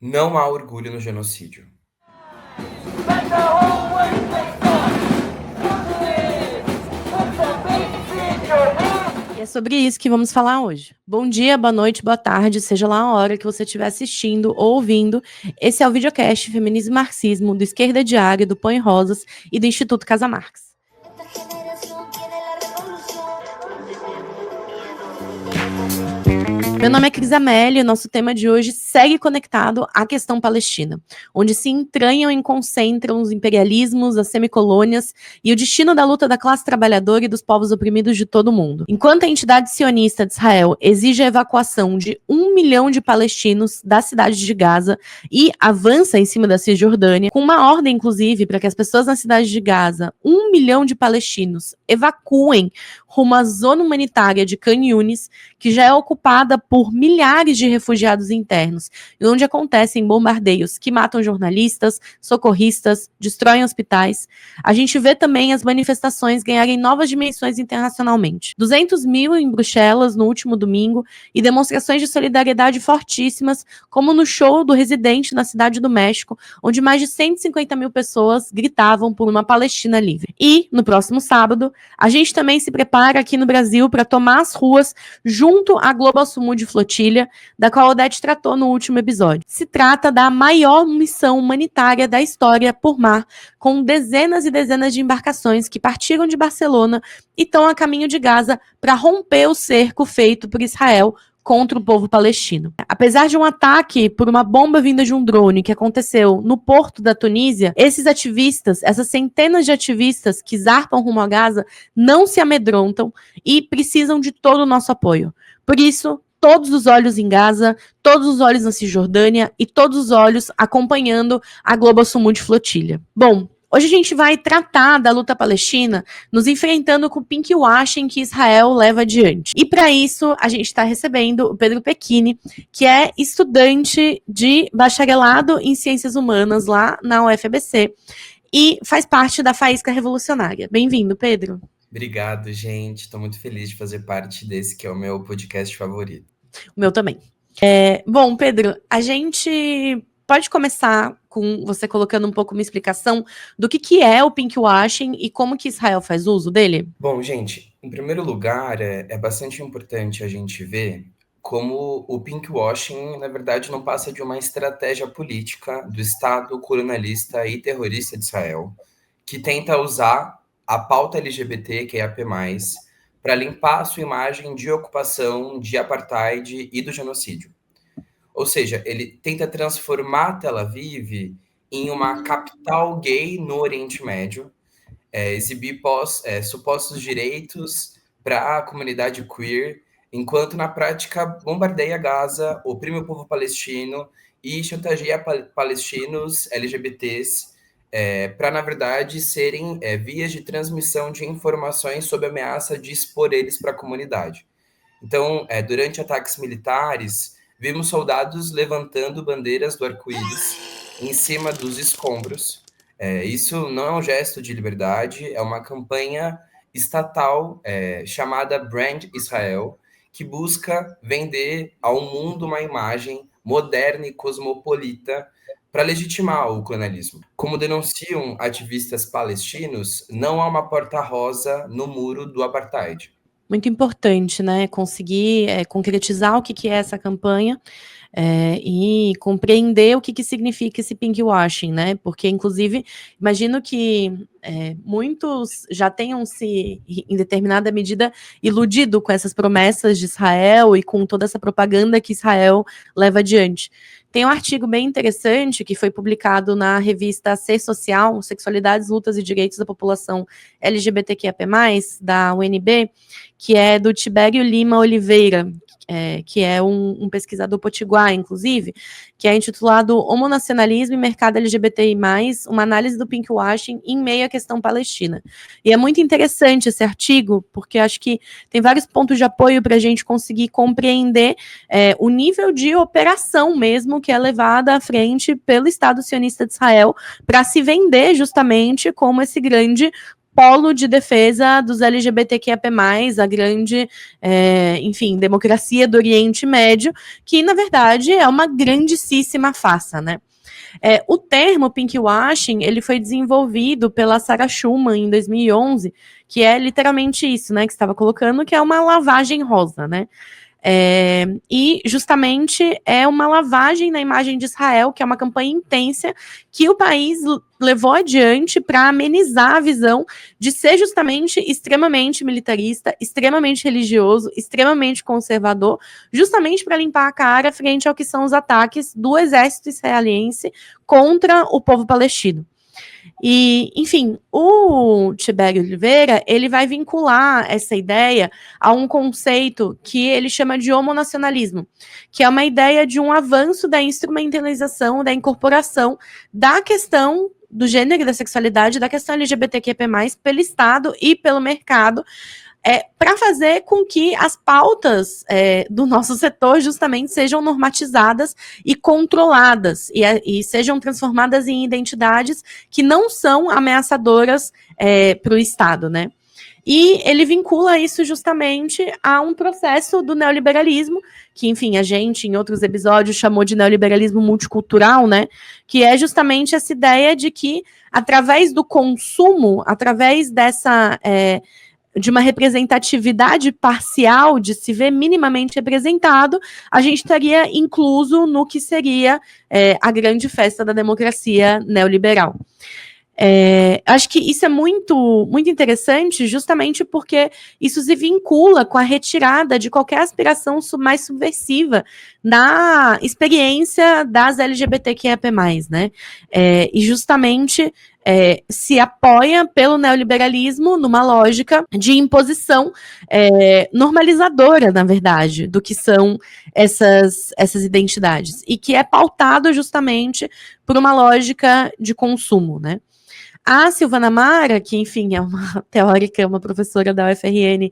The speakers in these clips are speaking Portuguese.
Não há orgulho no genocídio. E é sobre isso que vamos falar hoje. Bom dia, boa noite, boa tarde, seja lá a hora que você estiver assistindo ou ouvindo. Esse é o videocast Feminismo e Marxismo do Esquerda Diário, do Põe Rosas e do Instituto Casa Marx. Meu nome é Cris Amélia e o nosso tema de hoje segue conectado à questão palestina, onde se entranham e concentram os imperialismos, as semicolônias e o destino da luta da classe trabalhadora e dos povos oprimidos de todo o mundo. Enquanto a entidade sionista de Israel exige a evacuação de 1 milhão de palestinos da cidade de Gaza e avança em cima da Cisjordânia, com uma ordem, inclusive, para que as pessoas na cidade de Gaza, 1 milhão de palestinos, evacuem rumo à zona humanitária de Khan Yunis, que já é ocupada por milhares de refugiados internos, e onde acontecem bombardeios que matam jornalistas, socorristas, destroem hospitais. A gente vê também as manifestações ganharem novas dimensões internacionalmente. 200 mil em Bruxelas no último domingo e demonstrações de solidariedade fortíssimas, como no show do Residente na Cidade do México, onde mais de 150 mil pessoas gritavam por uma Palestina livre. E, no próximo sábado, a gente também se prepara aqui no Brasil para tomar as ruas junto à Global Sumud Flotilha, da qual a Odete tratou no último episódio. Se trata da maior missão humanitária da história por mar, com dezenas e dezenas de embarcações que partiram de Barcelona e estão a caminho de Gaza para romper o cerco feito por Israel contra o povo palestino. Apesar de um ataque por uma bomba vinda de um drone que aconteceu no porto da Tunísia, esses ativistas, essas centenas de ativistas que zarpam rumo a Gaza, não se amedrontam e precisam de todo o nosso apoio. Por isso, todos os olhos em Gaza, todos os olhos na Cisjordânia e todos os olhos acompanhando a Global Sumud Flotilha. Bom, hoje a gente vai tratar da luta palestina nos enfrentando com o pinkwashing que Israel leva adiante. E para isso, a gente está recebendo o Pedro Pecchini, que é estudante de bacharelado em Ciências Humanas lá na UFABC e faz parte da Faísca Revolucionária. Bem-vindo, Pedro. Obrigado, gente. Estou muito feliz de fazer parte desse que é o meu podcast favorito. O meu também. Bom, Pedro, a gente pode começar com você colocando um pouco uma explicação do que é o pinkwashing e como que Israel faz uso dele? Bom, gente, em primeiro lugar, é bastante importante a gente ver como o pinkwashing, na verdade, não passa de uma estratégia política do Estado colonialista e terrorista de Israel, que tenta usar a pauta LGBT, que é a P+, para limpar a sua imagem de ocupação, de apartheid e do genocídio. Ou seja, ele tenta transformar Tel Aviv em uma capital gay no Oriente Médio, exibir supostos direitos para a comunidade queer, enquanto na prática bombardeia Gaza, oprime o povo palestino e chantageia palestinos LGBTs para, na verdade, serem vias de transmissão de informações sob ameaça de expor eles para a comunidade. Então, durante ataques militares, vimos soldados levantando bandeiras do arco-íris em cima dos escombros. Isso não é um gesto de liberdade, é uma campanha estatal chamada Brand Israel, que busca vender ao mundo uma imagem moderna e cosmopolita para legitimar o colonialismo. Como denunciam ativistas palestinos, não há uma porta rosa no muro do apartheid. Muito importante, né? Conseguir concretizar o que é essa campanha e compreender o que significa esse pinkwashing, né? Porque, inclusive, imagino que muitos já tenham se, em determinada medida, iludido com essas promessas de Israel e com toda essa propaganda que Israel leva adiante. Tem um artigo bem interessante que foi publicado na revista Ser Social, Sexualidades, Lutas e Direitos da População LGBTQIA+, da UNB, que é do Tibério Lima Oliveira, que é um pesquisador potiguar, inclusive, que é intitulado Homonacionalismo e Mercado LGBTI+, uma análise do pinkwashing em meio à questão palestina. E é muito interessante esse artigo, porque acho que tem vários pontos de apoio para a gente conseguir compreender o nível de operação mesmo que é levada à frente pelo Estado sionista de Israel para se vender justamente como esse grande polo de defesa dos LGBTQIA+, a grande, enfim, democracia do Oriente Médio, que, na verdade, é uma grandíssima farsa, né? O termo pinkwashing, ele foi desenvolvido pela Sarah Schumann em 2011, que é literalmente isso, né, que você estava colocando, que é uma lavagem rosa, né? E justamente é uma lavagem na imagem de Israel, que é uma campanha intensa que o país levou adiante para amenizar a visão de ser justamente extremamente militarista, extremamente religioso, extremamente conservador, justamente para limpar a cara frente ao que são os ataques do exército israelense contra o povo palestino. E, enfim, o Tibério Oliveira, ele vai vincular essa ideia a um conceito que ele chama de homonacionalismo, que é uma ideia de um avanço da instrumentalização, da incorporação da questão do gênero e da sexualidade, da questão LGBTQIA+, pelo Estado e pelo mercado, para fazer com que as pautas do nosso setor justamente sejam normatizadas e controladas e sejam transformadas em identidades que não são ameaçadoras para o Estado, né? E ele vincula isso justamente a um processo do neoliberalismo, que, enfim, a gente, em outros episódios, chamou de neoliberalismo multicultural, né? Que é justamente essa ideia de que, através do consumo, através dessa de uma representatividade parcial, de se ver minimamente representado, a gente estaria incluso no que seria a grande festa da democracia neoliberal. Acho que isso é muito, muito interessante, justamente porque isso se vincula com a retirada de qualquer aspiração mais subversiva na experiência das LGBTQIA+, né? E justamente se apoia pelo neoliberalismo numa lógica de imposição normalizadora, na verdade, do que são essas identidades, e que é pautado justamente por uma lógica de consumo, né? A Silvana Mara, que, enfim, é uma teórica, uma professora da UFRN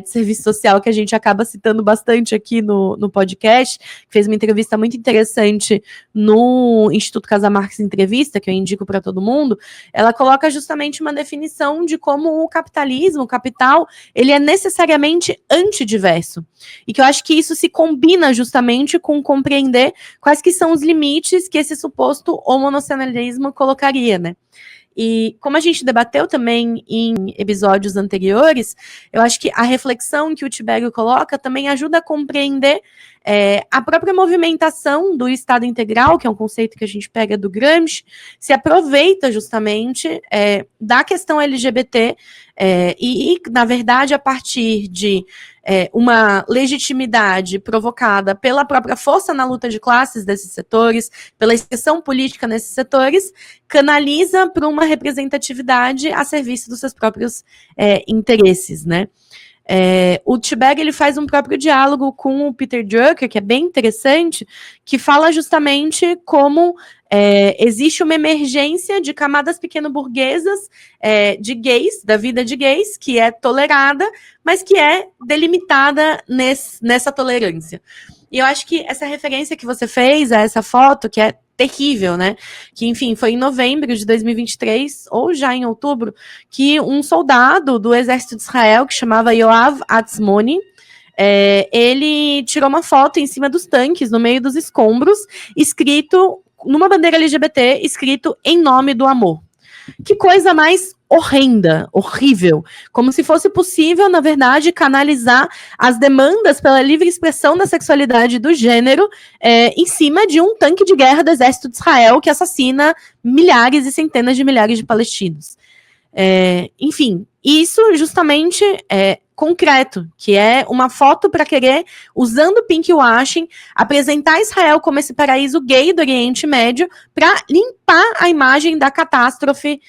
de serviço social, que a gente acaba citando bastante aqui no podcast, fez uma entrevista muito interessante no Instituto Casa Marques Entrevista, que eu indico para todo mundo. Ela coloca justamente uma definição de como o capitalismo, o capital, ele é necessariamente antidiverso. E que eu acho que isso se combina justamente com compreender quais que são os limites que esse suposto homonacionalismo colocaria, né? E como a gente debateu também em episódios anteriores, eu acho que a reflexão que o Tibério coloca também ajuda a compreender a própria movimentação do Estado integral, que é um conceito que a gente pega do Gramsci, se aproveita justamente da questão LGBT e, na verdade, a partir de uma legitimidade provocada pela própria força na luta de classes desses setores, pela expressão política nesses setores, canaliza para uma representatividade a serviço dos seus próprios interesses, né? O Tibério, ele faz um próprio diálogo com o Peter Drucker, que é bem interessante, que fala justamente como existe uma emergência de camadas pequeno-burguesas de gays, da vida de gays, que é tolerada, mas que é delimitada nessa tolerância. E eu acho que essa referência que você fez a essa foto, que é terrível, né? Que, enfim, foi em novembro de 2023, ou já em outubro, que um soldado do exército de Israel, que chamava Yoav Atzmoni, ele tirou uma foto em cima dos tanques, no meio dos escombros, escrito, numa bandeira LGBT, escrito "Em nome do amor". Que coisa mais horrenda, horrível. Como se fosse possível, na verdade, canalizar as demandas pela livre expressão da sexualidade e do gênero em cima de um tanque de guerra do exército de Israel que assassina milhares e centenas de milhares de palestinos. Enfim, isso justamente é concreto, que é uma foto para querer, usando pinkwashing, apresentar Israel como esse paraíso gay do Oriente Médio para limpar a imagem da catástrofe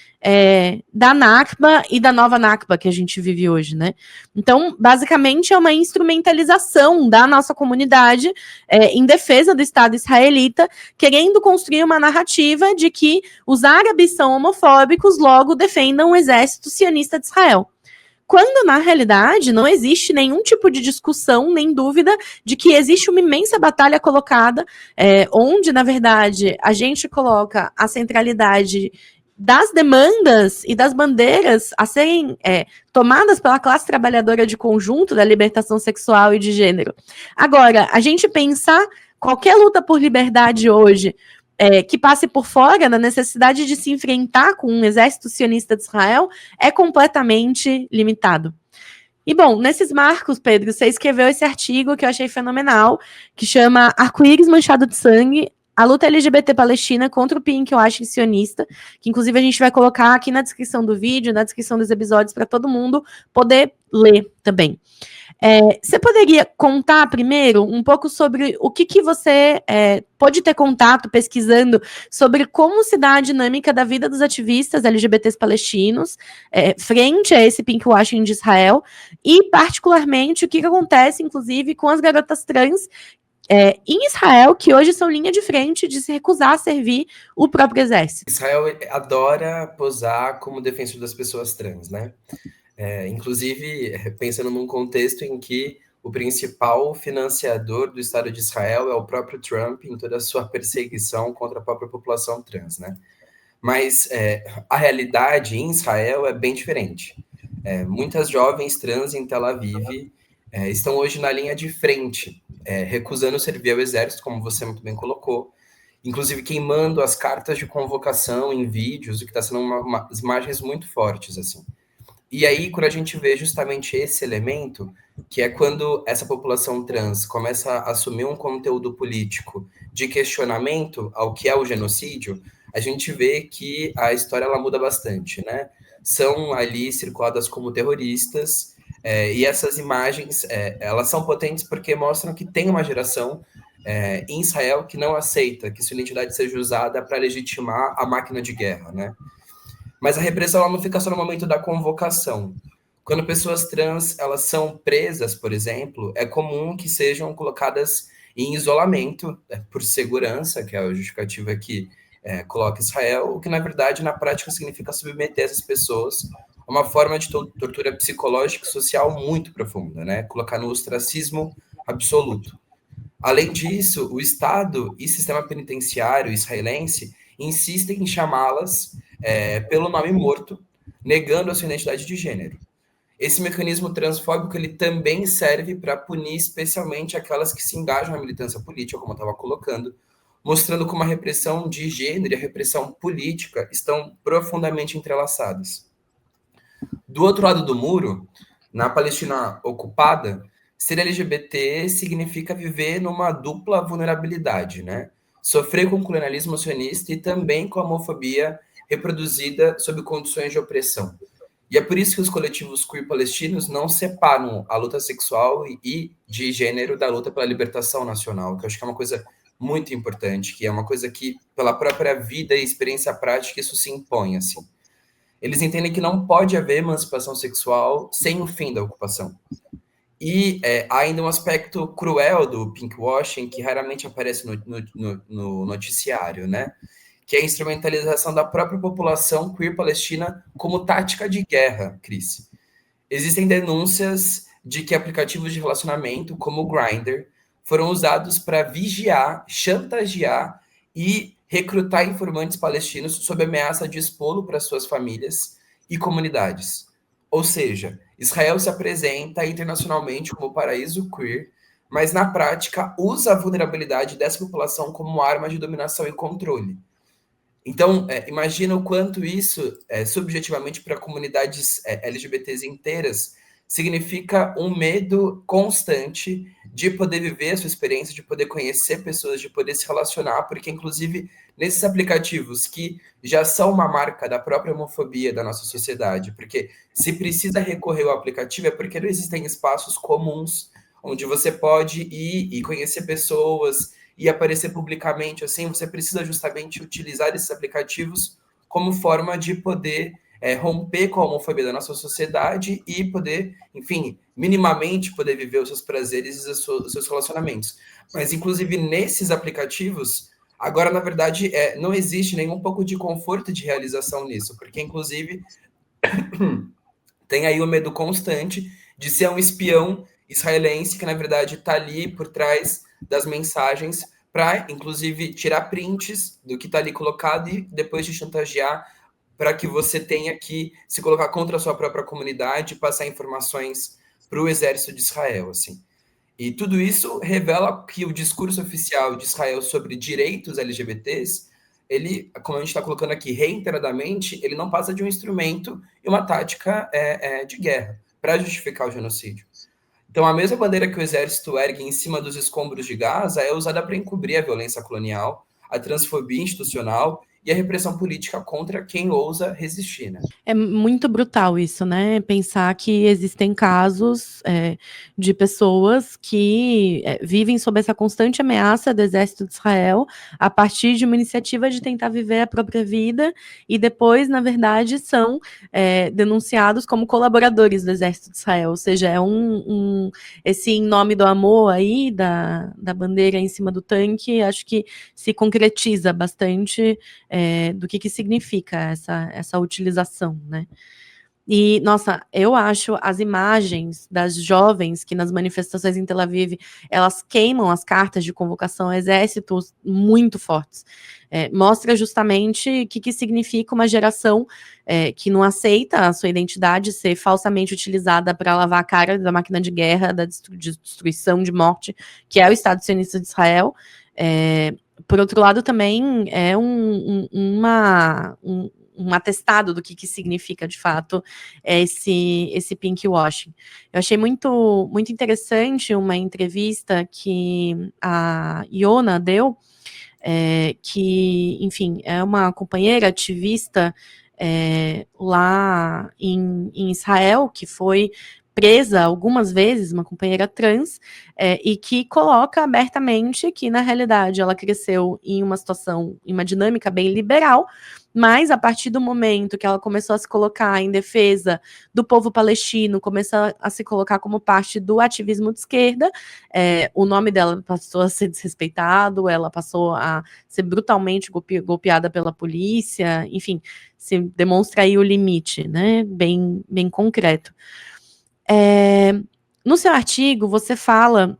da Nakba e da nova Nakba que a gente vive hoje, né? Então, basicamente, é uma instrumentalização da nossa comunidade em defesa do Estado israelita, querendo construir uma narrativa de que os árabes são homofóbicos, logo defendam o exército sionista de Israel. Quando, na realidade, não existe nenhum tipo de discussão, nem dúvida, de que existe uma imensa batalha colocada, onde, na verdade, a gente coloca a centralidade das demandas e das bandeiras a serem tomadas pela classe trabalhadora de conjunto da libertação sexual e de gênero. Agora, a gente pensar qualquer luta por liberdade hoje que passe por fora da necessidade de se enfrentar com um exército sionista de Israel é completamente limitado. E, bom, nesses marcos, Pedro, você escreveu esse artigo que eu achei fenomenal, que chama Arco-Íris Manchado de Sangue, a luta LGBT palestina contra o pinkwashing sionista, que inclusive a gente vai colocar aqui na descrição do vídeo, na descrição dos episódios, para todo mundo poder ler também. Você poderia contar primeiro um pouco sobre o que você pode ter contato pesquisando sobre como se dá a dinâmica da vida dos ativistas LGBTs palestinos frente a esse pinkwashing de Israel e, particularmente, o que acontece, inclusive, com as garotas trans em Israel, que hoje são linha de frente de se recusar a servir o próprio exército. Israel adora posar como defensor das pessoas trans, né? Inclusive, pensando num contexto em que o principal financiador do Estado de Israel é o próprio Trump em toda a sua perseguição contra a própria população trans, né? Mas a realidade em Israel é bem diferente. Muitas jovens trans em Tel Aviv estão hoje na linha de frente, recusando servir ao exército, como você muito bem colocou, inclusive queimando as cartas de convocação em vídeos, o que está sendo umas imagens muito fortes, assim. E aí, quando a gente vê justamente esse elemento, que é quando essa população trans começa a assumir um conteúdo político de questionamento ao que é o genocídio, a gente vê que a história ela muda bastante, né? São ali circuladas como terroristas, e essas imagens, elas são potentes porque mostram que tem uma geração em Israel que não aceita que sua identidade seja usada para legitimar a máquina de guerra, né? Mas a repressão ela não fica só no momento da convocação. Quando pessoas trans elas são presas, por exemplo, é comum que sejam colocadas em isolamento por segurança, que é a justificativa que coloca Israel, o que na verdade na prática significa submeter essas pessoas a uma forma de tortura psicológica e social muito profunda, né? Colocar no ostracismo absoluto. Além disso, o Estado e sistema penitenciário israelense insistem em chamá-las pelo nome morto, negando a sua identidade de gênero. Esse mecanismo transfóbico ele também serve para punir especialmente aquelas que se engajam na militância política, como eu estava colocando, mostrando como a repressão de gênero e a repressão política estão profundamente entrelaçadas. Do outro lado do muro, na Palestina ocupada, ser LGBT significa viver numa dupla vulnerabilidade, né? Sofrer com o colonialismo sionista e também com a homofobia reproduzida sob condições de opressão. E é por isso que os coletivos queer palestinos não separam a luta sexual e de gênero da luta pela libertação nacional, que eu acho que é uma coisa muito importante, que é uma coisa que, pela própria vida e experiência prática, isso se impõe, assim. Eles entendem que não pode haver emancipação sexual sem o fim da ocupação. E há ainda um aspecto cruel do pinkwashing que raramente aparece no noticiário, né? Que é a instrumentalização da própria população queer palestina como tática de guerra, Cris. Existem denúncias de que aplicativos de relacionamento, como o Grindr, foram usados para vigiar, chantagear e recrutar informantes palestinos sob ameaça de expô-lo para suas famílias e comunidades. Ou seja, Israel se apresenta internacionalmente como paraíso queer, mas na prática usa a vulnerabilidade dessa população como arma de dominação e controle. Então, imagina o quanto isso, subjetivamente, para comunidades LGBTs inteiras, significa um medo constante de poder viver a sua experiência, de poder conhecer pessoas, de poder se relacionar, porque, inclusive, nesses aplicativos que já são uma marca da própria homofobia da nossa sociedade, porque se precisa recorrer ao aplicativo é porque não existem espaços comuns onde você pode ir e conhecer pessoas e aparecer publicamente, assim, você precisa justamente utilizar esses aplicativos como forma de poder romper com a homofobia da nossa sociedade e poder, enfim, minimamente poder viver os seus prazeres e os seus relacionamentos. Mas, inclusive, nesses aplicativos, agora, na verdade, não existe nenhum pouco de conforto de realização nisso, porque, inclusive, tem aí o medo constante de ser um espião israelense que, na verdade, está ali por trás das mensagens para, inclusive, tirar prints do que está ali colocado e depois de chantagear para que você tenha que se colocar contra a sua própria comunidade e passar informações para o exército de Israel, assim. E tudo isso revela que o discurso oficial de Israel sobre direitos LGBTs, ele, como a gente está colocando aqui reiteradamente, ele não passa de um instrumento e uma tática de guerra para justificar o genocídio. Então, a mesma bandeira que o exército ergue em cima dos escombros de Gaza é usada para encobrir a violência colonial, a transfobia institucional e a repressão política contra quem ousa resistir, né? É muito brutal isso, né? Pensar que existem casos de pessoas que vivem sob essa constante ameaça do exército de Israel a partir de uma iniciativa de tentar viver a própria vida e depois, na verdade, são denunciados como colaboradores do exército de Israel. Ou seja, é esse em nome do amor aí, da bandeira em cima do tanque, acho que se concretiza bastante do que significa essa utilização, né? E, nossa, eu acho as imagens das jovens que nas manifestações em Tel Aviv, elas queimam as cartas de convocação ao exército muito fortes. Mostra justamente o que significa uma geração que não aceita a sua identidade ser falsamente utilizada para lavar a cara da máquina de guerra, da destruição, de morte, que é o Estado sionista de Israel. Por outro lado, também é um atestado do que significa, de fato, esse pinkwashing. Eu achei muito, muito interessante uma entrevista que a Iona deu, que, enfim, é uma companheira ativista lá em Israel, que foi presa algumas vezes, uma companheira trans, e que coloca abertamente que, na realidade, ela cresceu em uma situação, em uma dinâmica bem liberal, mas a partir do momento que ela começou a se colocar em defesa do povo palestino, começou a se colocar como parte do ativismo de esquerda, o nome dela passou a ser desrespeitado, ela passou a ser brutalmente golpeada pela polícia, enfim, se demonstra aí o limite, né, bem, bem concreto. No seu artigo, você fala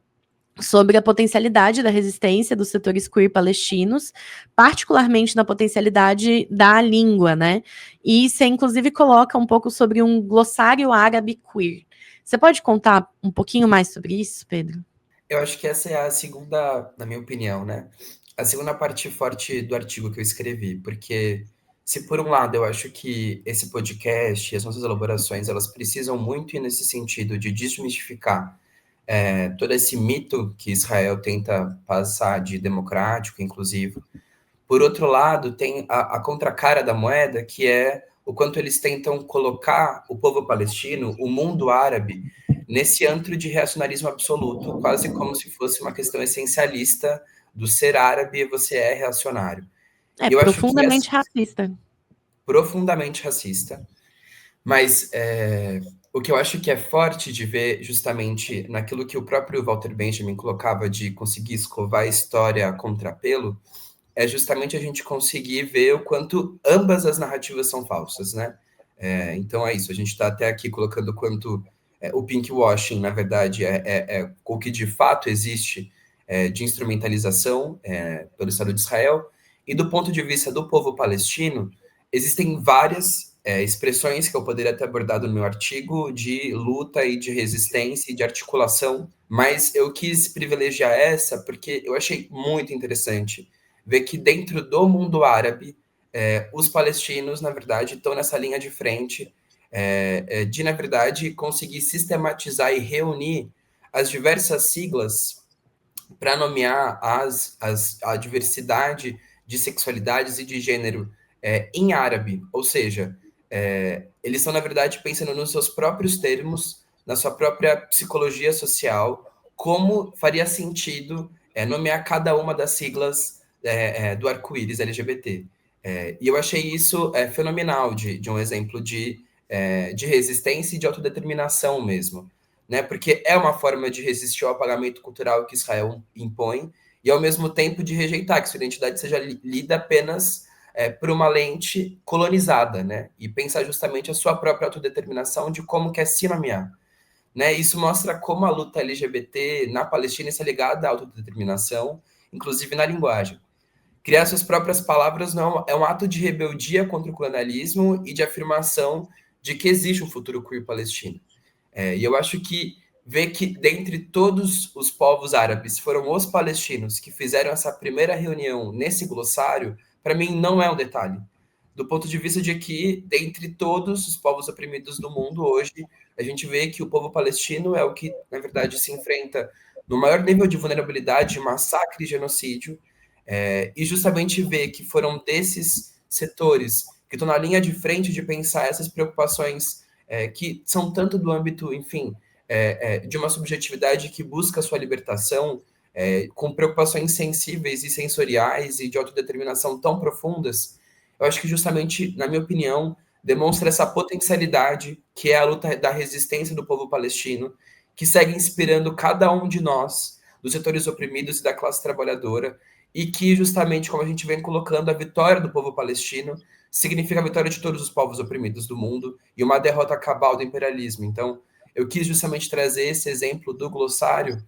sobre a potencialidade da resistência dos setores queer palestinos, particularmente na potencialidade da língua, né? E você, inclusive, coloca um pouco sobre um glossário árabe queer. Você pode contar um pouquinho mais sobre isso, Pedro? Eu acho que essa é a segunda, na minha opinião, né? A segunda parte forte do artigo que eu escrevi, porque se por um lado eu acho que esse podcast e as nossas elaborações elas precisam muito ir nesse sentido de desmistificar todo esse mito que Israel tenta passar de democrático, inclusive. Por outro lado, tem a contracara da moeda, que é o quanto eles tentam colocar o povo palestino, o mundo árabe, nesse antro de reacionarismo absoluto, quase como se fosse uma questão essencialista do ser árabe você é reacionário. É E eu acho que é profundamente racista. profundamente racista, mas o que eu acho que é forte de ver justamente naquilo que o próprio Walter Benjamin colocava de conseguir escovar a história a contrapelo, é justamente a gente conseguir ver o quanto ambas as narrativas são falsas, né? Então é isso, a gente está até aqui colocando o quanto o pinkwashing, na verdade, é o que de fato existe de instrumentalização pelo Estado de Israel, e do ponto de vista do povo palestino, existem várias expressões que eu poderia ter abordado no meu artigo de luta e de resistência e de articulação, mas eu quis privilegiar essa porque eu achei muito interessante ver que dentro do mundo árabe, os palestinos, na verdade, estão nessa linha de frente de, na verdade, conseguir sistematizar e reunir as diversas siglas para nomear a diversidade de sexualidades e de gênero em árabe. Ou seja, eles estão, na verdade, pensando nos seus próprios termos, na sua própria psicologia social, como faria sentido nomear cada uma das siglas do arco-íris LGBT. E eu achei isso fenomenal, de um exemplo de resistência e de autodeterminação mesmo, né? Porque é uma forma de resistir ao apagamento cultural que Israel impõe e, ao mesmo tempo, de rejeitar que sua identidade seja lida apenas por uma lente colonizada, né? E pensar justamente a sua própria autodeterminação de como quer se nomear. Né? Isso mostra como a luta LGBT na Palestina está ligada à autodeterminação, inclusive na linguagem. criar suas próprias palavras não é um ato de rebeldia contra o colonialismo e de afirmação de que existe um futuro queer palestino. E eu acho que ver que dentre todos os povos árabes foram os palestinos que fizeram essa primeira reunião nesse glossário, para mim não é um detalhe. Do ponto de vista de que, dentre todos os povos oprimidos do mundo hoje, a gente vê que o povo palestino é o que, na verdade, se enfrenta no maior nível de vulnerabilidade, massacre e genocídio, e justamente ver que foram desses setores que estão na linha de frente de pensar essas preocupações que são tanto do âmbito, enfim, de uma subjetividade que busca a sua libertação, com preocupações sensíveis e sensoriais e de autodeterminação tão profundas, eu acho que justamente, na minha opinião, demonstra essa potencialidade que é a luta da resistência do povo palestino, que segue inspirando cada um de nós, dos setores oprimidos e da classe trabalhadora, e que justamente, como a gente vem colocando, a vitória do povo palestino significa a vitória de todos os povos oprimidos do mundo e uma derrota cabal do imperialismo. Então, eu quis justamente trazer esse exemplo do glossário,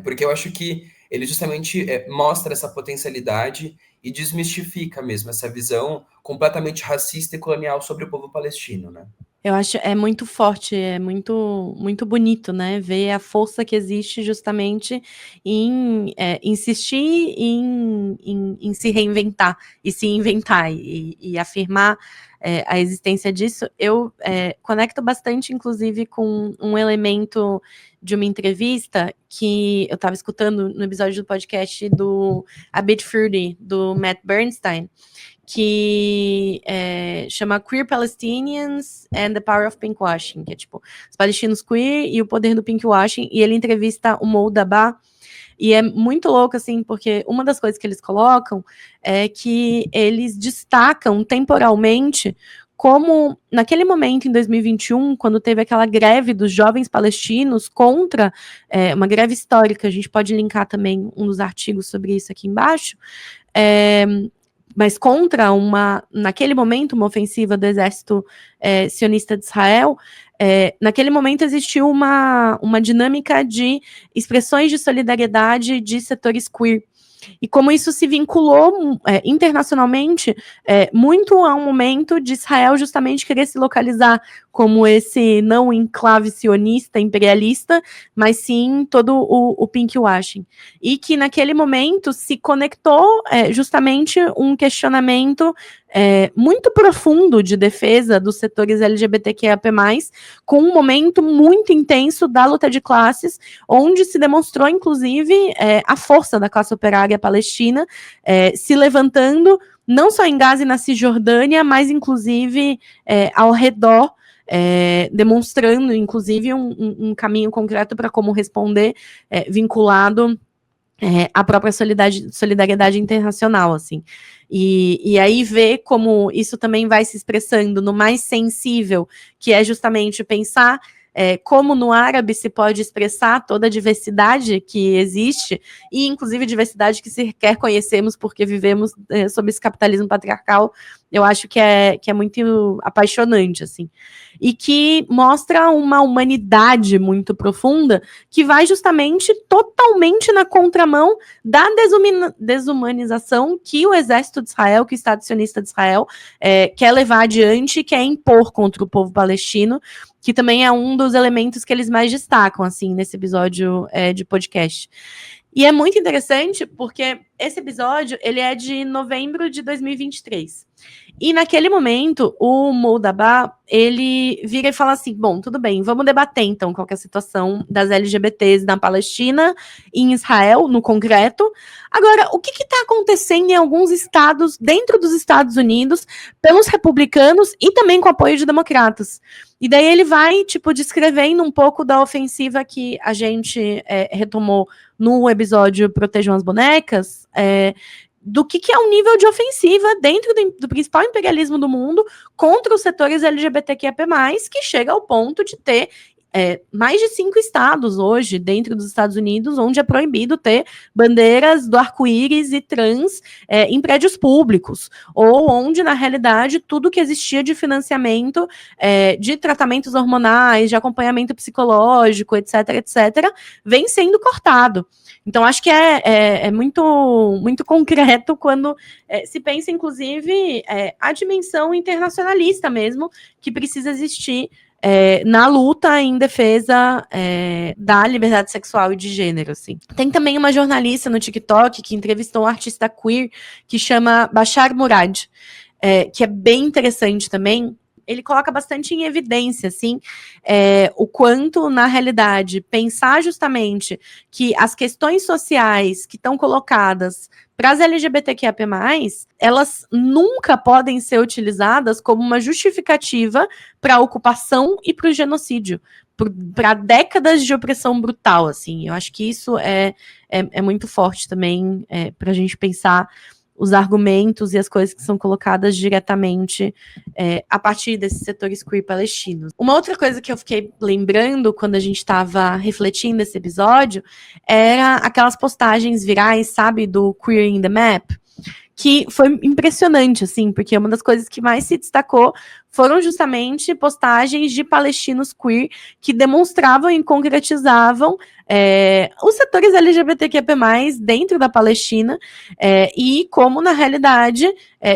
porque eu acho que ele justamente mostra essa potencialidade e desmistifica mesmo essa visão completamente racista e colonial sobre o povo palestino, né? Eu acho muito forte, é muito, muito bonito, né? Ver a força que existe justamente em insistir em se reinventar e se inventar e afirmar a existência disso. Eu conecto bastante, inclusive, com um elemento de uma entrevista que eu estava escutando no episódio do podcast do A Bit Fruity, do Matt Bernstein, que chama Queer Palestinians and the Power of Pinkwashing, que é tipo, os palestinos queer e o poder do pinkwashing, e ele entrevista o Mo Dabá, e é muito louco, assim, porque uma das coisas que eles colocam é que eles destacam temporalmente como, naquele momento, em 2021, quando teve aquela greve dos jovens palestinos contra uma greve histórica, a gente pode linkar também um dos artigos sobre isso aqui embaixo, mas contra naquele momento, uma ofensiva do exército sionista de Israel, naquele momento existiu uma dinâmica de expressões de solidariedade de setores queer. E como isso se vinculou internacionalmente muito a um momento de Israel justamente querer se localizar como esse não enclave sionista, imperialista, mas sim todo o pinkwashing. E que naquele momento se conectou justamente um questionamento muito profundo de defesa dos setores LGBTQIAP+, com um momento muito intenso da luta de classes, onde se demonstrou, inclusive, a força da classe operária palestina se levantando, não só em Gaza e na Cisjordânia, mas, inclusive, ao redor, demonstrando, inclusive, um caminho concreto para como responder, vinculado à própria solidariedade internacional, assim. E aí ver como isso também vai se expressando no mais sensível, que é justamente pensar como no árabe se pode expressar toda a diversidade que existe, e inclusive diversidade que sequer conhecemos porque vivemos sob esse capitalismo patriarcal. Eu acho que é muito apaixonante, assim. E que mostra uma humanidade muito profunda que vai justamente totalmente na contramão da desumanização que o exército de Israel, que o Estado sionista de Israel quer levar adiante, quer impor contra o povo palestino, que também é um dos elementos que eles mais destacam, assim, nesse episódio de podcast. E é muito interessante porque esse episódio, ele é de novembro de 2023. E naquele momento, o Mo Dabá, ele vira e fala assim, bom, tudo bem, vamos debater então qual que é a situação das LGBTs na Palestina e em Israel, no concreto. Agora, o que está acontecendo em alguns estados, dentro dos Estados Unidos, pelos republicanos e também com apoio de democratas? E daí ele vai, tipo, descrevendo um pouco da ofensiva que a gente retomou no episódio Protejam as Bonecas, do que é um nível de ofensiva dentro do principal imperialismo do mundo contra os setores LGBTQIA+, que chega ao ponto de ter mais de 5 estados hoje, dentro dos Estados Unidos, onde é proibido ter bandeiras do arco-íris e trans em prédios públicos, ou onde, na realidade, tudo que existia de financiamento de tratamentos hormonais, de acompanhamento psicológico, etc., etc., vem sendo cortado. Então, acho que é muito, muito concreto quando se pensa, inclusive, a dimensão internacionalista mesmo, que precisa existir na luta em defesa da liberdade sexual e de gênero, assim. Tem também uma jornalista no TikTok que entrevistou um artista queer que chama Bashar Murad, que é bem interessante também. Ele coloca bastante em evidência, assim, o quanto, na realidade, pensar justamente que as questões sociais que estão colocadas para as LGBTQIA+, elas nunca podem ser utilizadas como uma justificativa para a ocupação e para o genocídio, para décadas de opressão brutal, assim. Eu acho que isso é muito forte também para a gente pensar os argumentos e as coisas que são colocadas diretamente a partir desses setores queer palestinos. Uma outra coisa que eu fiquei lembrando quando a gente estava refletindo esse episódio era aquelas postagens virais, sabe, do Queer in the Map, que foi impressionante, assim, porque uma das coisas que mais se destacou foram justamente postagens de palestinos queer que demonstravam e concretizavam os setores LGBTQIA+, dentro da Palestina, e como, na realidade,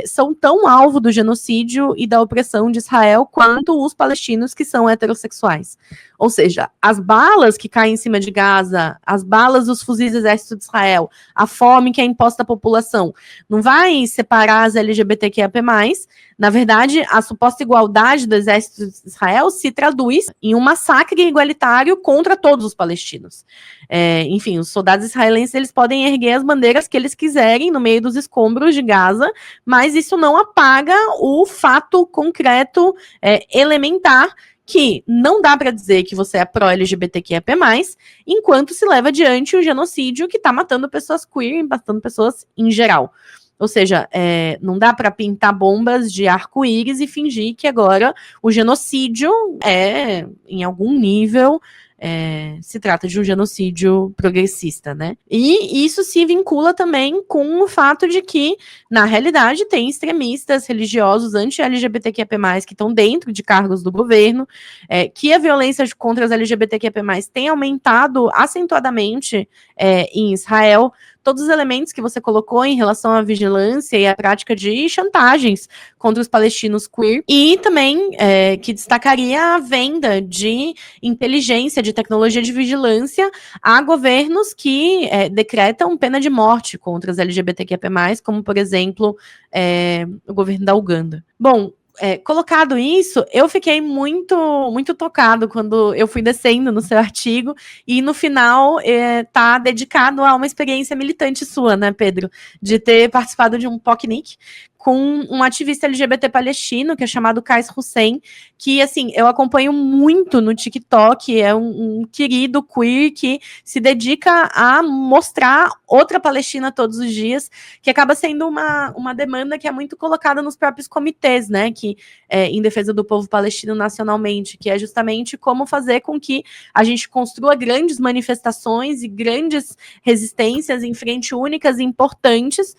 são tão alvo do genocídio e da opressão de Israel quanto os palestinos que são heterossexuais. Ou seja, as balas que caem em cima de Gaza, as balas dos fuzis do exército de Israel, a fome que é imposta à população, não vai separar as LGBTQIA+, na verdade, a suposta igualdade do exército de Israel se traduz em um massacre igualitário contra todos os palestinos. Enfim, os soldados israelenses eles podem erguer as bandeiras que eles quiserem no meio dos escombros de Gaza, mas isso não apaga o fato concreto, elementar, que não dá para dizer que você é pró-LGBTQIA+, enquanto se leva adiante o genocídio que está matando pessoas queer e matando pessoas em geral. Ou seja, não dá para pintar bombas de arco-íris e fingir que agora o genocídio em algum nível, se trata de um genocídio progressista, né? E isso se vincula também com o fato de que, na realidade, tem extremistas religiosos anti-LGBTQIA+, que estão dentro de cargos do governo, que a violência contra as LGBTQIA+, tem aumentado acentuadamente em Israel. Todos os elementos que você colocou em relação à vigilância e à prática de chantagens contra os palestinos queer, e também que destacaria a venda de inteligência, de tecnologia de vigilância a governos que decretam pena de morte contra as LGBTQIA+, como, por exemplo, o governo da Uganda. Bom, colocado isso, eu fiquei muito, muito tocado quando eu fui descendo no seu artigo e no final tá dedicado a uma experiência militante sua, né, Pedro? De ter participado de um POCNIC com um ativista LGBT palestino, que é chamado Qais Hussein, que, assim, eu acompanho muito no TikTok, é um querido queer que se dedica a mostrar outra Palestina todos os dias, que acaba sendo uma demanda que é muito colocada nos próprios comitês, né, que em defesa do povo palestino nacionalmente, que é justamente como fazer com que a gente construa grandes manifestações e grandes resistências em frente únicas e importantes,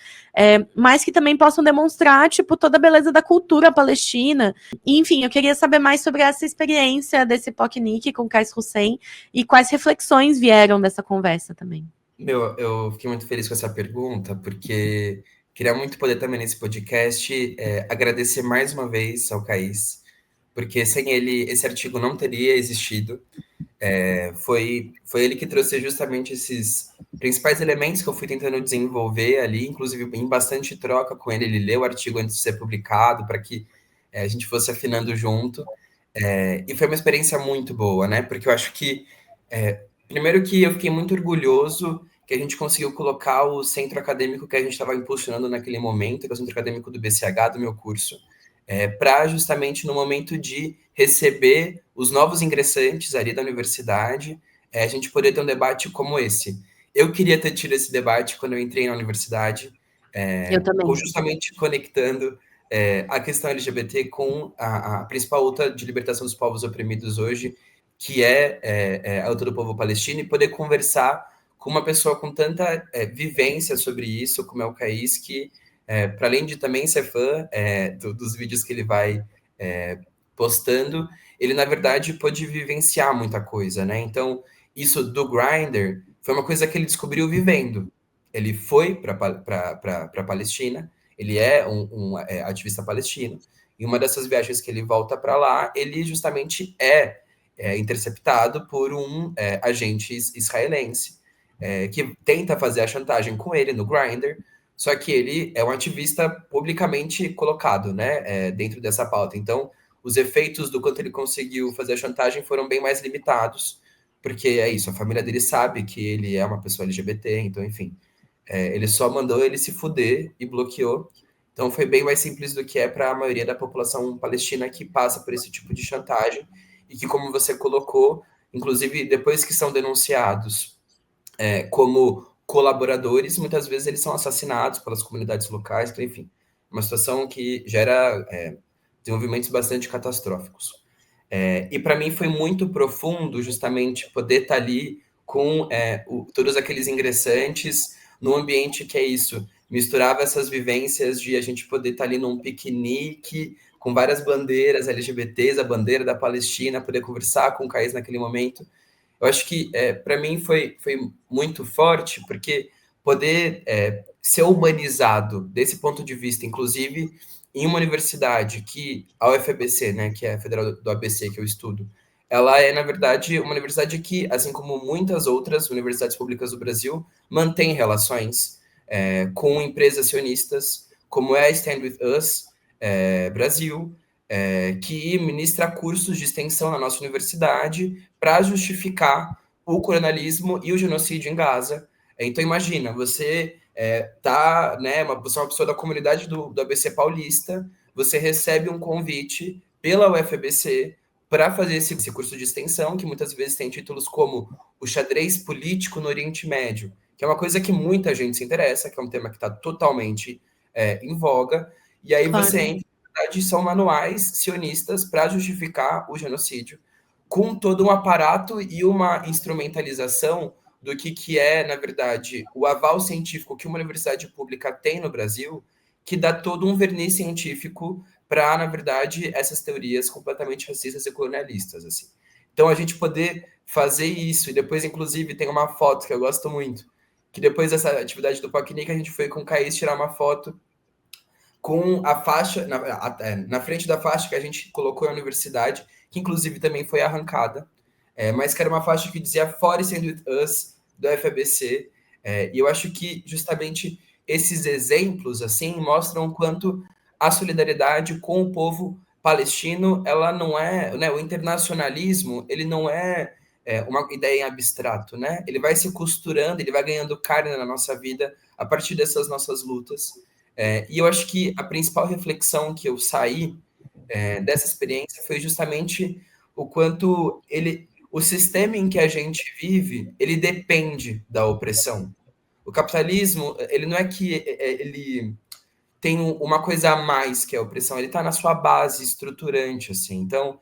mas que também possam demonstrar, tipo, toda a beleza da cultura palestina. E, enfim, eu queria saber mais sobre essa experiência desse POCNIC com Qais Hussein e quais reflexões vieram dessa conversa também. Eu fiquei muito feliz com essa pergunta, porque queria muito poder também nesse podcast agradecer mais uma vez ao Qais, porque sem ele esse artigo não teria existido. Foi ele que trouxe justamente esses principais elementos que eu fui tentando desenvolver ali, inclusive em bastante troca com ele. Ele leu o artigo antes de ser publicado para que a gente fosse afinando junto. E foi uma experiência muito boa, né? Porque eu acho que, primeiro que eu fiquei muito orgulhoso que a gente conseguiu colocar o centro acadêmico que a gente estava impulsionando naquele momento, que é o centro acadêmico do BCH, do meu curso, para justamente no momento de receber os novos ingressantes ali da universidade, a gente poder ter um debate como esse. Eu queria ter tido esse debate quando eu entrei na universidade, Eu também. justamente conectando a questão LGBT com a principal luta de libertação dos povos oprimidos hoje, que a luta do povo palestino, e poder conversar com uma pessoa com tanta vivência sobre isso, como é o Kais, que, para além de também ser fã dos vídeos que ele vai postando, ele, na verdade, pôde vivenciar muita coisa, né? Então, isso do Grindr foi uma coisa que ele descobriu vivendo. Ele foi para a Palestina, ele é um ativista palestino, e uma dessas viagens que ele volta para lá, ele justamente interceptado por um agente israelense que tenta fazer a chantagem com ele no Grindr, só que ele é um ativista publicamente colocado, né, dentro dessa pauta. Então, os efeitos do quanto ele conseguiu fazer a chantagem foram bem mais limitados, porque é isso, a família dele sabe que ele é uma pessoa LGBT, então, enfim, ele só mandou ele se fuder e bloqueou. Então, foi bem mais simples do que é para a maioria da população palestina que passa por esse tipo de chantagem e que, como você colocou, inclusive depois que são denunciados como colaboradores, muitas vezes eles são assassinados pelas comunidades locais, então, enfim, uma situação que gera desenvolvimentos bastante catastróficos. E para mim foi muito profundo justamente poder estar ali com todos aqueles ingressantes num ambiente que é isso, misturava essas vivências de a gente poder estar ali num piquenique com várias bandeiras LGBTs, a bandeira da Palestina, poder conversar com o Kais naquele momento. Eu acho que para mim foi muito forte, porque poder ser humanizado desse ponto de vista, inclusive em uma universidade que a UFABC, né, que é a Federal do ABC que eu estudo, ela é, na verdade, uma universidade que, assim como muitas outras universidades públicas do Brasil, mantém relações com empresas sionistas, como é a Stand With Us Brasil, que ministra cursos de extensão na nossa universidade para justificar o colonialismo e o genocídio em Gaza. Então, imagina, você você é uma pessoa da comunidade do ABC Paulista, você recebe um convite pela UFABC para fazer esse curso de extensão, que muitas vezes tem títulos como o xadrez político no Oriente Médio, que é uma coisa que muita gente se interessa, que é um tema que está totalmente em voga, e aí Claro. você entra, na verdade, são manuais sionistas para justificar o genocídio, com todo um aparato e uma instrumentalização do que é, na verdade, o aval científico que uma universidade pública tem no Brasil, que dá todo um verniz científico para, na verdade, essas teorias completamente racistas e colonialistas, assim. Então, a gente poder fazer isso, e depois, inclusive, tem uma foto que eu gosto muito, que depois dessa atividade do piquenique, a gente foi com o Kais tirar uma foto com a faixa, na frente da faixa que a gente colocou na universidade, que inclusive também foi arrancada, mas que era uma faixa que dizia Forest and With Us, do FABC, e eu acho que justamente esses exemplos, assim, mostram o quanto a solidariedade com o povo palestino, ela não é, né, o internacionalismo, ele não uma ideia em abstrato, né? Ele vai se costurando, ele vai ganhando carne na nossa vida a partir dessas nossas lutas. E eu acho que a principal reflexão que eu saí dessa experiência foi justamente o quanto o sistema em que a gente vive, ele depende da opressão. O capitalismo, ele não é que ele tem uma coisa a mais que a opressão, ele está na sua base estruturante, assim. Então,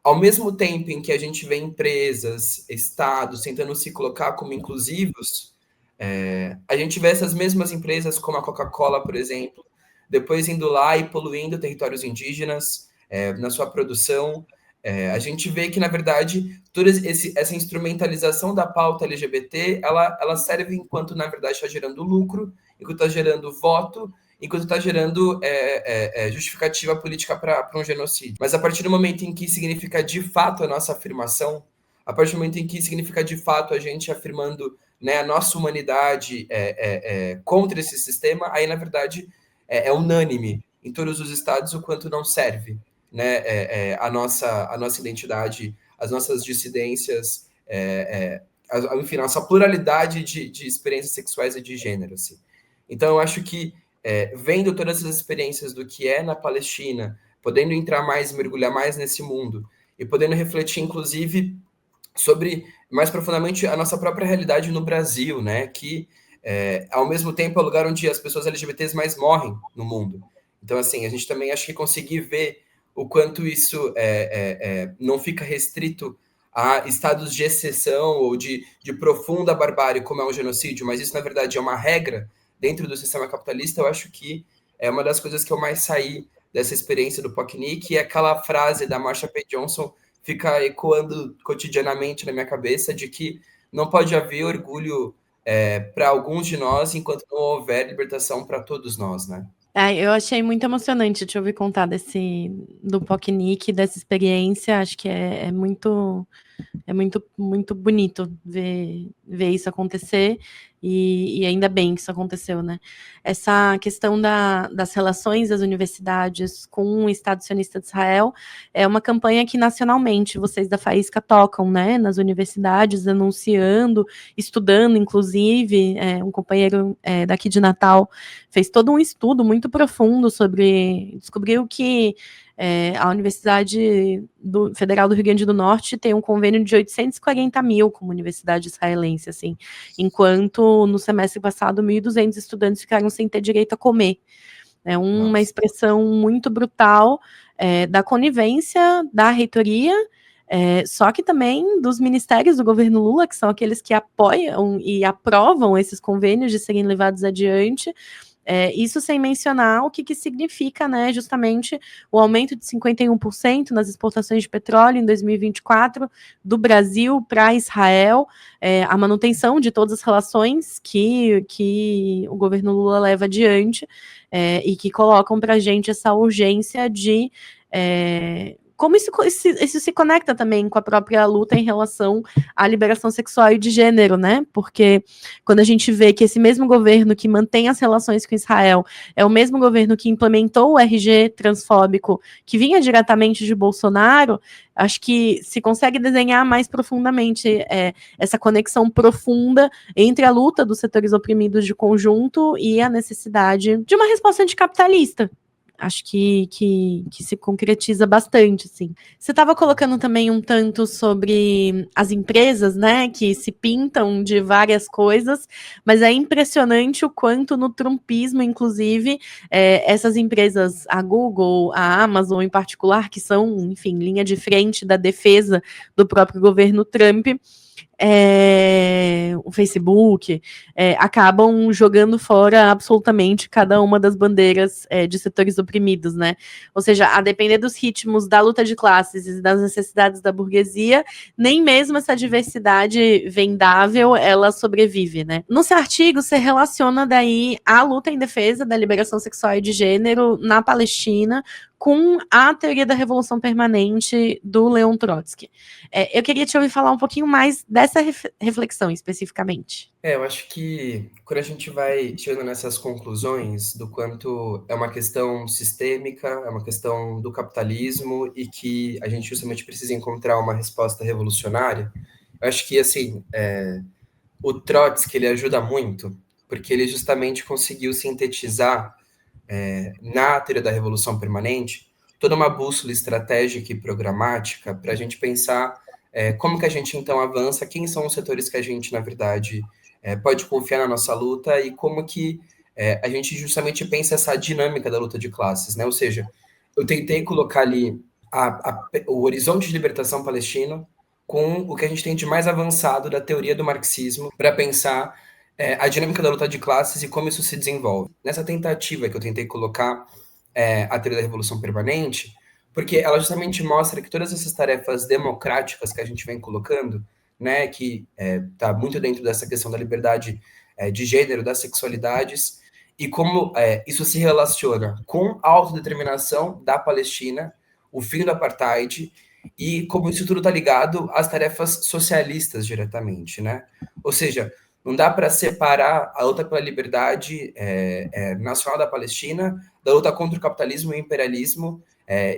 ao mesmo tempo em que a gente vê empresas, estados tentando se colocar como inclusivos, a gente vê essas mesmas empresas, como a Coca-Cola, por exemplo, depois indo lá e poluindo territórios indígenas na sua produção. A gente vê que, na verdade, toda essa instrumentalização da pauta LGBT, ela serve enquanto, na verdade, está gerando lucro, enquanto está gerando voto, enquanto está gerando justificativa política para um genocídio. Mas a partir do momento em que significa de fato a nossa afirmação, a partir do momento em que significa de fato a gente afirmando, né, a nossa humanidade contra esse sistema, aí, na verdade, é unânime em todos os estados o quanto não serve, né, a nossa identidade, as nossas dissidências, enfim, a nossa pluralidade de experiências sexuais e de gênero. Assim. Então, eu acho que, vendo todas essas experiências do que é na Palestina, podendo entrar mais, mergulhar mais nesse mundo, e podendo refletir, inclusive, sobre, mais profundamente, a nossa própria realidade no Brasil, né, que, ao mesmo tempo, é o lugar onde as pessoas LGBTs mais morrem no mundo. Então, assim, a gente também acho que conseguir ver o quanto isso não fica restrito a estados de exceção ou de profunda barbárie, como é um genocídio, mas isso, na verdade, é uma regra dentro do sistema capitalista. Eu acho que é uma das coisas que eu mais saí dessa experiência do POCNIC, e aquela frase da Marsha P. Johnson fica ecoando cotidianamente na minha cabeça, de que não pode haver orgulho para alguns de nós enquanto não houver libertação para todos nós, né? Eu achei muito emocionante te ouvir contar do POCNIC, dessa experiência. Acho que é muito, muito bonito ver isso acontecer, e ainda bem que isso aconteceu, né? Essa questão das relações das universidades com o Estado sionista de Israel é uma campanha que nacionalmente vocês da Faísca tocam, né? Nas universidades, anunciando, estudando, inclusive, um companheiro daqui de Natal fez todo um estudo muito profundo descobriu que a Universidade Federal do Rio Grande do Norte tem um convênio de 840 mil com a Universidade Israelense, assim, enquanto no semestre passado 1.200 estudantes ficaram sem ter direito a comer. É uma expressão muito brutal da conivência da reitoria, só que também dos ministérios do governo Lula, que são aqueles que apoiam e aprovam esses convênios de serem levados adiante. Isso sem mencionar o que significa, né, justamente o aumento de 51% nas exportações de petróleo em 2024 do Brasil para Israel, a manutenção de todas as relações que o governo Lula leva adiante, e que colocam para a gente essa urgência de como isso se conecta também com a própria luta em relação à liberação sexual e de gênero, né? Porque quando a gente vê que esse mesmo governo que mantém as relações com Israel é o mesmo governo que implementou o RG transfóbico que vinha diretamente de Bolsonaro, acho que se consegue desenhar mais profundamente essa conexão profunda entre a luta dos setores oprimidos de conjunto e a necessidade de uma resposta anticapitalista. Acho que se concretiza bastante, assim. Você estava colocando também um tanto sobre as empresas, né, que se pintam de várias coisas, mas é impressionante o quanto no trumpismo, inclusive, essas empresas, a Google, a Amazon em particular, que são, enfim, linha de frente da defesa do próprio governo Trump, o Facebook, acabam jogando fora absolutamente cada uma das bandeiras de setores oprimidos, né? Ou seja, a depender dos ritmos da luta de classes e das necessidades da burguesia, nem mesmo essa diversidade vendável, ela sobrevive, né? No seu artigo, você relaciona daí a luta em defesa da liberação sexual e de gênero na Palestina com a teoria da revolução permanente do Leon Trotsky. Eu queria te ouvir falar um pouquinho mais dessa reflexão especificamente. Eu acho que quando a gente vai chegando nessas conclusões do quanto é uma questão sistêmica, é uma questão do capitalismo e que a gente justamente precisa encontrar uma resposta revolucionária, eu acho que, assim, o Trotsky, ele ajuda muito, porque ele justamente conseguiu sintetizar na teoria da revolução permanente, toda uma bússola estratégica e programática para a gente pensar como que a gente então avança, quem são os setores que a gente, na verdade, pode confiar na nossa luta e como que a gente justamente pensa essa dinâmica da luta de classes, né? Ou seja, eu tentei colocar ali o horizonte de libertação palestino com o que a gente tem de mais avançado da teoria do marxismo para pensar a dinâmica da luta de classes e como isso se desenvolve. Nessa tentativa que eu tentei colocar a teoria da revolução permanente, porque ela justamente mostra que todas essas tarefas democráticas que a gente vem colocando, né, que está muito dentro dessa questão da liberdade de gênero, das sexualidades, e como isso se relaciona com a autodeterminação da Palestina, o fim do apartheid, e como isso tudo está ligado às tarefas socialistas diretamente, né? Ou seja, não dá para separar a luta pela liberdade nacional da Palestina da luta contra o capitalismo e o imperialismo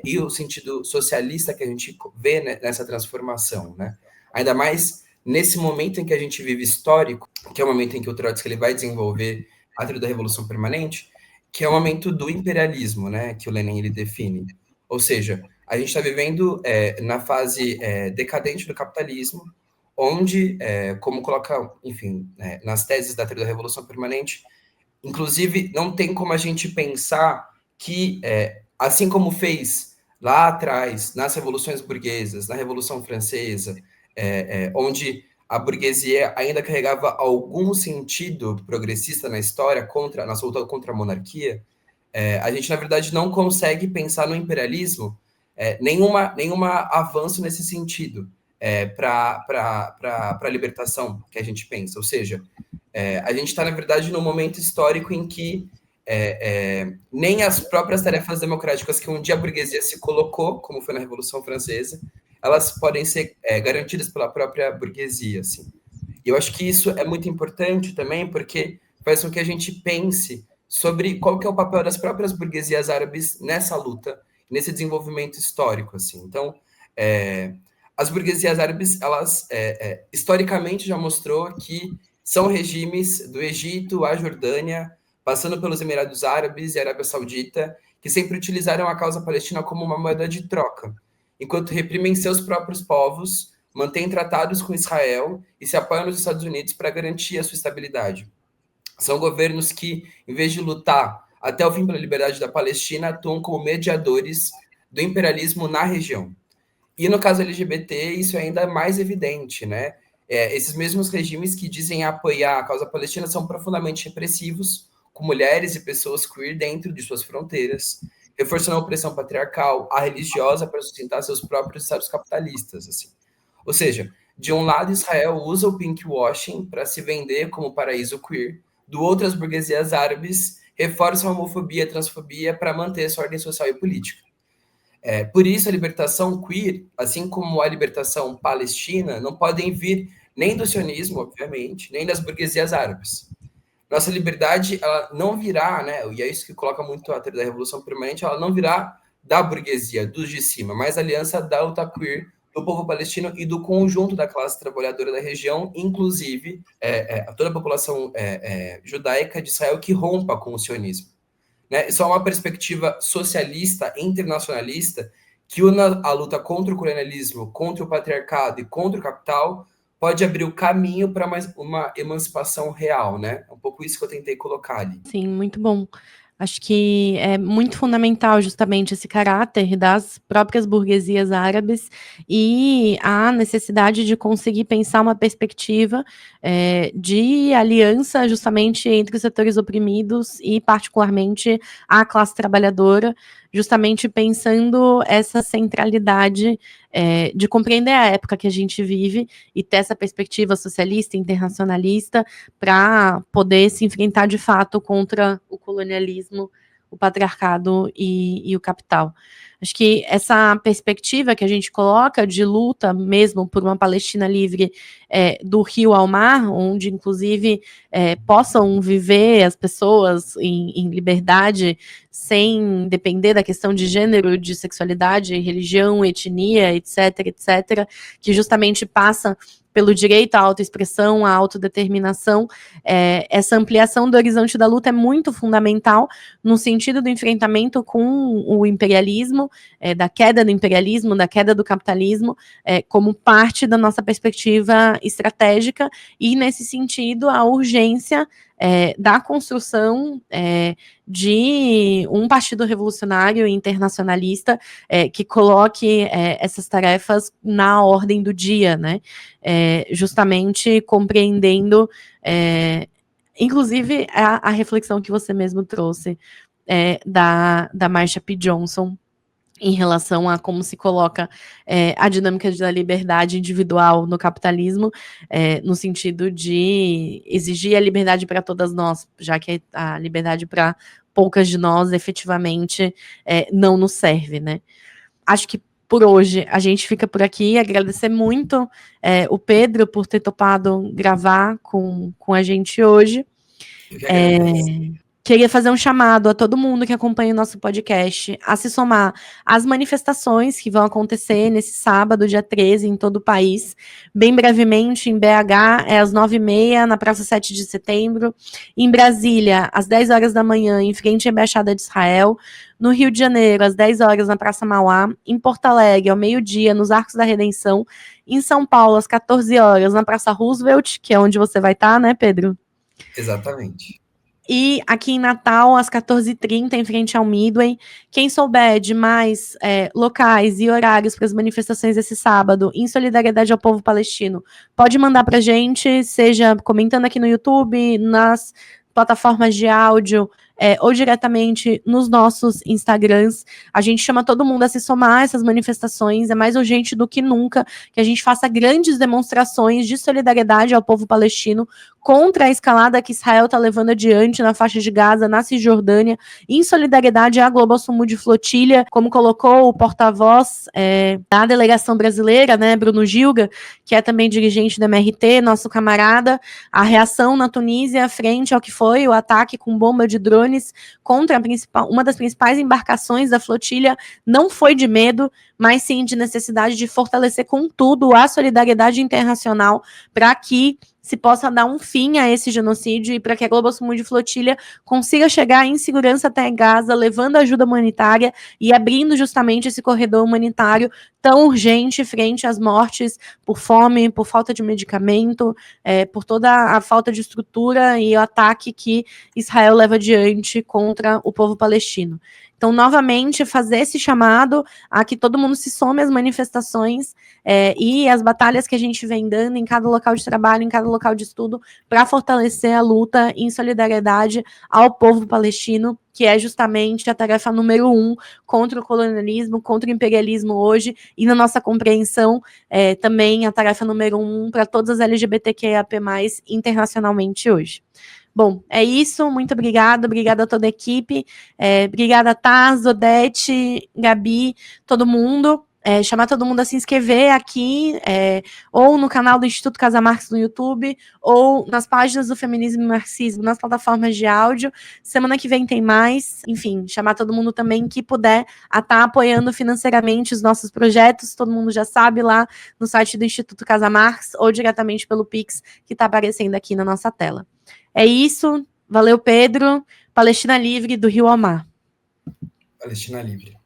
e o sentido socialista que a gente vê nessa transformação, né? Ainda mais nesse momento em que a gente vive histórico, que é o momento em que o Trotsky ele vai desenvolver a teoria da revolução permanente, que é o momento do imperialismo, né? Que o Lenin ele define. Ou seja, a gente está vivendo na fase decadente do capitalismo, onde, como coloca, enfim, nas teses da teoria da revolução permanente, inclusive não tem como a gente pensar que, assim como fez lá atrás, nas revoluções burguesas, na Revolução Francesa, onde a burguesia ainda carregava algum sentido progressista na história, na sua luta contra a monarquia, a gente, na verdade, não consegue pensar no imperialismo nenhuma avanço nesse sentido para a libertação que a gente pensa. Ou seja, a gente está, na verdade, num momento histórico em que nem as próprias tarefas democráticas que um dia a burguesia se colocou, como foi na Revolução Francesa, elas podem ser garantidas pela própria burguesia. Assim. E eu acho que isso é muito importante também, porque faz com que a gente pense sobre qual que é o papel das próprias burguesias árabes nessa luta, nesse desenvolvimento histórico. Assim. Então, as burguesias árabes, elas historicamente já mostrou que são regimes do Egito à Jordânia, passando pelos Emirados Árabes e Arábia Saudita, que sempre utilizaram a causa palestina como uma moeda de troca, enquanto reprimem seus próprios povos, mantêm tratados com Israel e se apoiam nos Estados Unidos para garantir a sua estabilidade. São governos que, em vez de lutar até o fim pela liberdade da Palestina, atuam como mediadores do imperialismo na região. E no caso LGBT, isso é ainda mais evidente, né? Esses mesmos regimes que dizem apoiar a causa palestina são profundamente repressivos com mulheres e pessoas queer dentro de suas fronteiras, reforçando a opressão patriarcal, a religiosa para sustentar seus próprios estados capitalistas. Assim. Ou seja, de um lado, Israel usa o pinkwashing para se vender como paraíso queer, do outro, as burguesias árabes reforçam a homofobia e a transfobia para manter sua ordem social e política. Por isso, a libertação queer, assim como a libertação palestina, não podem vir nem do sionismo, obviamente, nem das burguesias árabes. Nossa liberdade, ela não virá, né? E é isso que coloca muito a teoria da revolução permanente, ela não virá da burguesia, dos de cima, mas a aliança da luta queer do povo palestino e do conjunto da classe trabalhadora da região, inclusive toda a população judaica de Israel que rompa com o sionismo. Né? Isso é uma perspectiva socialista, internacionalista, que una a luta contra o colonialismo, contra o patriarcado e contra o capital, pode abrir o caminho para uma emancipação real, né? É um pouco isso que eu tentei colocar ali. Sim, muito bom. Acho que é muito fundamental justamente esse caráter das próprias burguesias árabes e a necessidade de conseguir pensar uma perspectiva de aliança justamente entre os setores oprimidos e particularmente a classe trabalhadora, justamente pensando essa centralidade de compreender a época que a gente vive e ter essa perspectiva socialista, internacionalista, para poder se enfrentar de fato contra o colonialismo, o patriarcado e o capital. Acho que essa perspectiva que a gente coloca de luta mesmo por uma Palestina livre do rio ao mar, onde inclusive possam viver as pessoas em liberdade sem depender da questão de gênero, de sexualidade, religião, etnia, etc, etc, que justamente passa pelo direito à autoexpressão, à autodeterminação, essa ampliação do horizonte da luta é muito fundamental no sentido do enfrentamento com o imperialismo, da queda do imperialismo, da queda do capitalismo, como parte da nossa perspectiva estratégica, e nesse sentido a urgência da construção de um partido revolucionário e internacionalista que coloque essas tarefas na ordem do dia, né? Justamente compreendendo, inclusive, a reflexão que você mesmo trouxe da Marsha P. Johnson, em relação a como se coloca a dinâmica da liberdade individual no capitalismo, no sentido de exigir a liberdade para todas nós, já que a liberdade para poucas de nós, efetivamente, não nos serve, né? Acho que por hoje a gente fica por aqui. Agradecer muito o Pedro por ter topado gravar com a gente hoje. Eu que agradeço. Queria fazer um chamado a todo mundo que acompanha o nosso podcast a se somar às manifestações que vão acontecer nesse sábado, dia 13, em todo o país. Bem brevemente, em BH, às 9h30, na Praça 7 de Setembro. Em Brasília, às 10 horas da manhã, em frente à Embaixada de Israel. No Rio de Janeiro, às 10 horas, na Praça Mauá. Em Porto Alegre, ao meio-dia, nos Arcos da Redenção. Em São Paulo, às 14 horas, na Praça Roosevelt, que é onde você vai estar, né, Pedro? Exatamente. E aqui em Natal, às 14h30, em frente ao Midway. Quem souber de mais locais e horários para as manifestações esse sábado, em solidariedade ao povo palestino, pode mandar para a gente, seja comentando aqui no YouTube, nas plataformas de áudio, ou diretamente nos nossos Instagrams. A gente chama todo mundo a se somar a essas manifestações. É mais urgente do que nunca que a gente faça grandes demonstrações de solidariedade ao povo palestino contra a escalada que Israel está levando adiante na faixa de Gaza, na Cisjordânia, em solidariedade à Global Sumud Flotilha, como colocou o porta-voz da delegação brasileira, né, Bruno Gilga, que é também dirigente da MRT, nosso camarada. A reação na Tunísia frente ao que foi o ataque com bomba de drones contra uma das principais embarcações da flotilha não foi de medo, mas sim de necessidade de fortalecer com tudo a solidariedade internacional para que se possa dar um fim a esse genocídio e para que a Global Sumud Flotilha consiga chegar em segurança até Gaza, levando ajuda humanitária e abrindo justamente esse corredor humanitário tão urgente frente às mortes por fome, por falta de medicamento, por toda a falta de estrutura e o ataque que Israel leva adiante contra o povo palestino. Então, novamente, fazer esse chamado a que todo mundo se some às manifestações e as batalhas que a gente vem dando em cada local de trabalho, em cada local de estudo, para fortalecer a luta em solidariedade ao povo palestino, que é justamente a tarefa número 1 contra o colonialismo, contra o imperialismo hoje, e na nossa compreensão, também a tarefa número 1 para todas as LGBTQIAP+, internacionalmente hoje. Bom, é isso, muito obrigada a toda a equipe, obrigada Taz, Odete, Gabi, todo mundo, chamar todo mundo a se inscrever aqui, ou no canal do Instituto Casa Marx no YouTube, ou nas páginas do Feminismo e Marxismo, nas plataformas de áudio. Semana que vem tem mais, enfim, chamar todo mundo também que puder a estar apoiando financeiramente os nossos projetos, todo mundo já sabe lá no site do Instituto Casa Marx, ou diretamente pelo Pix, que está aparecendo aqui na nossa tela. É isso, valeu Pedro, Palestina Livre do Rio ao Mar. Palestina Livre.